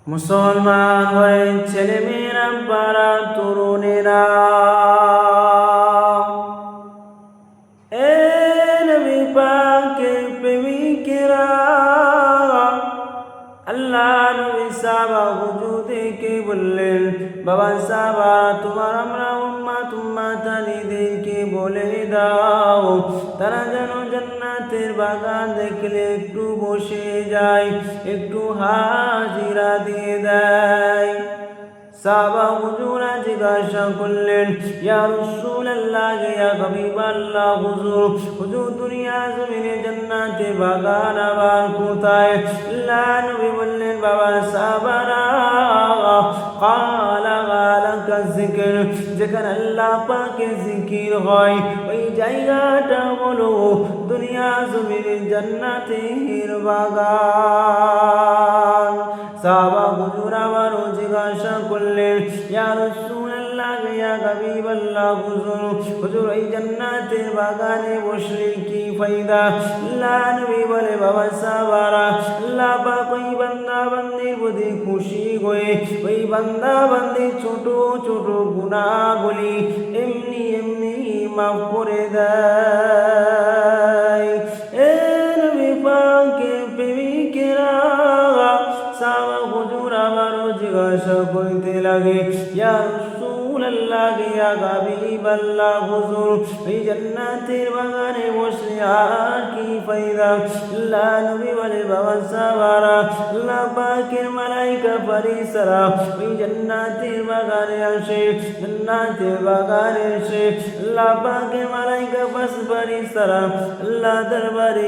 মুসলমান ঘরের ছেলে মেয়েরা পাড়া তরুণেরা এ নবী পাকের প্রেমিকেরা আল্লাহ নবী সাহাবা হুজুরদেরকে বললেন, বাবা সাহাবা তোমার আমরা উম্মাতানিদেরকে বলে দাও তারা যেন জান্নাতের বাগান দেখলে একটু বসে যায়, একটু হাজিরা দিয়ে দেয়। সাহাবা হুজুরা জিজ্ঞাসা করলেন, ইয়া রাসূলুল্লাহ, ইয়া হাবিবাল্লাহ, হুজুর দুনিয়া জমিনে জান্নাতের বাগান আবার কোথায়? আল্লাহ নবী বললেন, বাবা সাহাবারা, ক্বালা গালাকা যিকর, যেখানে আল্লাহ পাকের জিকির হয় ওই জায়গাটা হলো দুনিয়া জমিনে জান্নাতের বাগান। সাহাবা হুজুর আবারও জিজ্ঞাসা করলেন, ইয়া রাসূলুল্লাহ, ইয়া হাবিবাল্লাহ, হুজুর এই জান্নাতের বাগানে বসলে কি ফায়দা? আল্লাহ নবী বলে, বাবা সাহাবারা, আল্লাহ পাক ওই বান্দা বান্দির প্রতি খুশি হয়ে ওই বান্দা বান্দির ছোট ছোট গুনাহগুলি এমনি এমনি মাফ করে দেয়। এ নবী পাকের প্রেমিকেরা সাহাবা হুজুর আবারও জিজ্ঞাসা করতে লাগে, ইয়া রাসূলুল্লাহ, ইয়া হাবিবাল্লাহ, হুজুর এই জান্নাতের বাগানে বসলে আর কি ফায়দা? আল্লাহ নবী বলে, বাবা সাহাবারা, আল্লাহ পাকের মালায়েকা ফেরেশতারা ওই জান্নাতের বাগানে আসে, জান্নাতের বাগানে এসে আল্লাহ পাকের মালায়েকা ফেরেশতারা আল্লাহ দরবারে